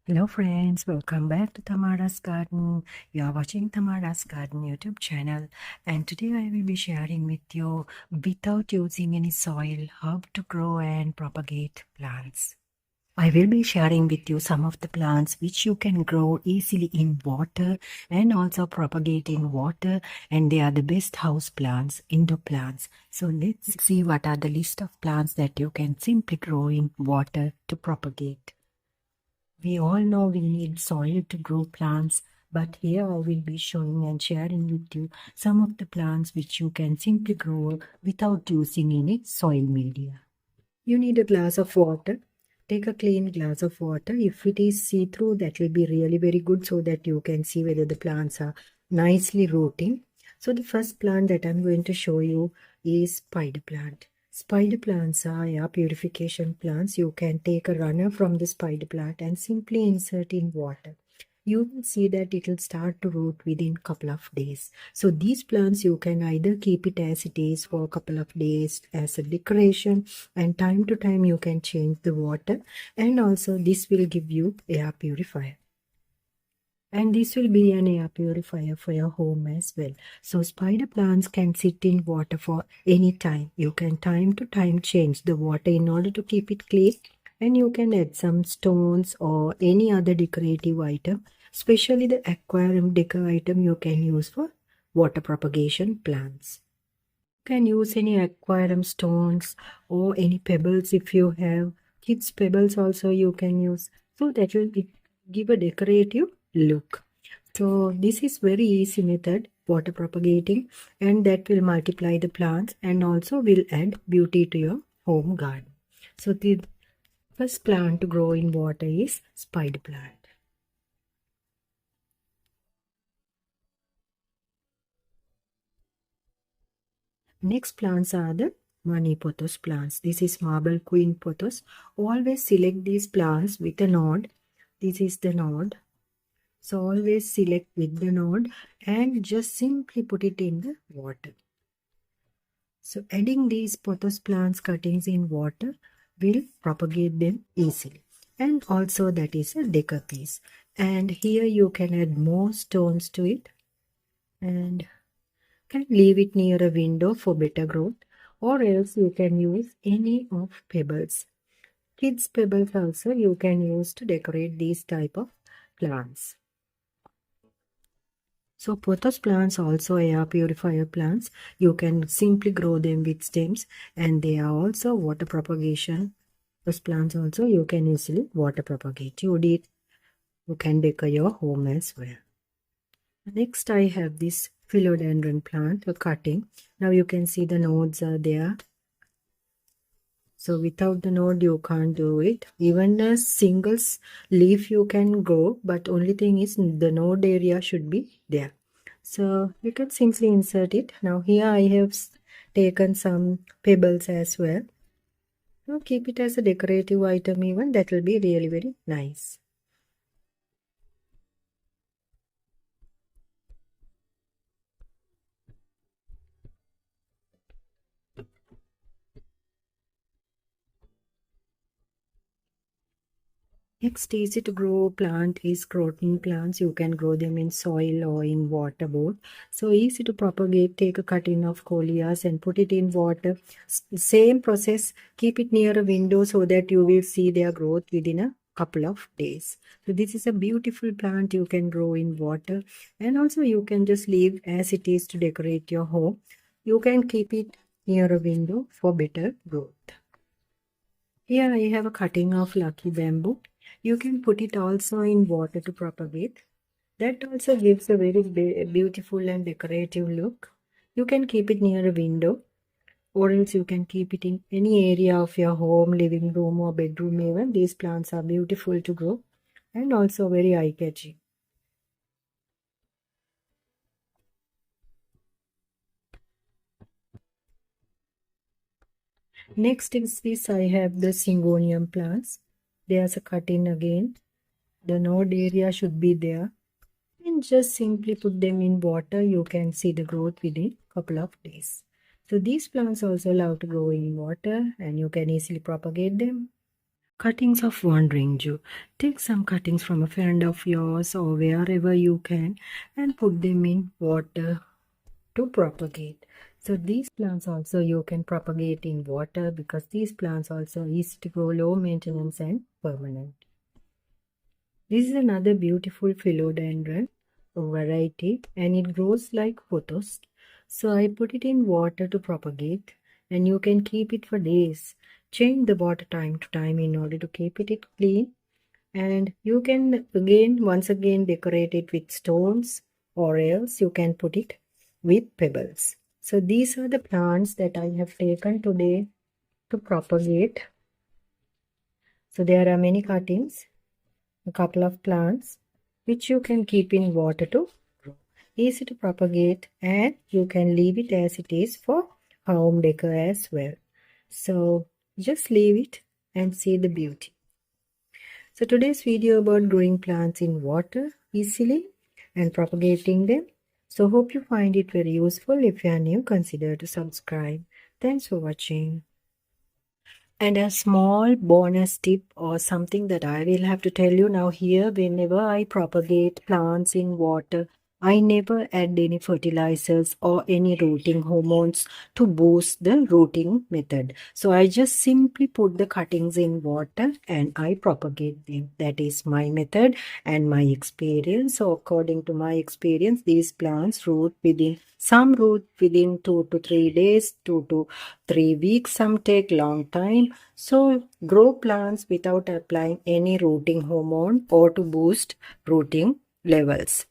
Hello friends, welcome back to Tamara's Garden. You are watching Tamara's Garden YouTube channel, and today I will be sharing with you, without using any soil, how to grow and propagate plants. I will be sharing with you some of the plants which you can grow easily in water and also propagate in water, and they are the best house plants, indoor plants. So let's see what are the list of plants that you can simply grow in water to propagate. We all know we need soil to grow plants, but here I will be showing and sharing with you some of the plants which you can simply grow without using any soil media. You need a glass of water. Take a clean glass of water. If it is see-through, that will be really very good so that you can see whether the plants are nicely rooting. So the first plant that I'm going to show you is spider plant. Spider plants are air purification plants. You can take a runner from the spider plant and simply insert in water. You will see that it will start to root within couple of days. So these plants you can either keep it as it is for a couple of days as a decoration, and time to time you can change the water, and also this will give you air purifier. And this will be an air purifier for your home as well. So spider plants can sit in water for any time. You can time to time change the water in order to keep it clean. And you can add some stones or any other decorative item. Especially the aquarium decor item you can use for water propagation plants. You can use any aquarium stones or any pebbles if you have. Kids pebbles also you can use. So that will give a decorative look. So this is very easy method, water propagating, and that will multiply the plants and also will add beauty to your home garden. So the first plant to grow in water is spider plant. Next plants are the money pothos plants. This is marble queen pothos. Always select these plants with a node. This is the node. So always select with the node and just simply put it in the water. So adding these pothos plants cuttings in water will propagate them easily. And also that is a decor piece. And here you can add more stones to it and can leave it near a window for better growth, or else you can use any of pebbles. Kids pebbles also you can use to decorate these type of plants. So pothos plants also air purifier plants. You can simply grow them with stems, and they are also water propagation. Those plants also you can easily water propagate. You can decor your home as well. Next I have this philodendron plant, a cutting. Now you can see the nodes are there. So without the node you can't do it. Even a single leaf you can grow, but only thing is the node area should be there. So you can simply insert it. Now here I have taken some pebbles as well. Now keep it as a decorative item even. That will be really very nice. Next easy to grow plant is croton plants. You can grow them in soil or in water both. So easy to propagate. Take a cutting of coleus and put it in water. Same process. Keep it near a window so that you will see their growth within a couple of days. So this is a beautiful plant you can grow in water, and also you can just leave as it is to decorate your home. You can keep it near a window for better growth. Here I have a cutting of lucky bamboo. You can put it also in water to propagate. That also gives a very beautiful and decorative look. You can keep it near a window, or else you can keep it in any area of your home, living room or bedroom even. These plants are beautiful to grow and also very eye-catching. Next is this, I have the syngonium plants. There's a cutting again. The node area should be there. And just simply put them in water. You can see the growth within a couple of days. So these plants also love to grow in water, and you can easily propagate them. cuttings of wandering Jew. Take some cuttings from a friend of yours or wherever you can and put them in water to propagate. So these plants also you can propagate in water because these plants also is to grow low maintenance and permanent. This is another beautiful philodendron variety and it grows like pothos. So I put it in water to propagate and you can keep it for days. Change the water time to time in order to keep it clean, and you can once again decorate it with stones or else you can put it with pebbles. So these are the plants that I have taken today to propagate. So there are many cuttings, a couple of plants which you can keep in water to grow. Easy to propagate and you can leave it as it is for home decor as well. So just leave it and see the beauty. So today's video about growing plants in water easily and propagating them. So hope you find it very useful. If you are new, consider to subscribe. Thanks for watching. And a small bonus tip or something that I will have to tell you now here, whenever I propagate plants in water, I never add any fertilizers or any rooting hormones to boost the rooting method. So I just simply put the cuttings in water and I propagate them. That is my method and my experience. So according to my experience, these plants root within 2 to 3 days, 2 to 3 weeks, some take long time. So grow plants without applying any rooting hormone or to boost rooting levels.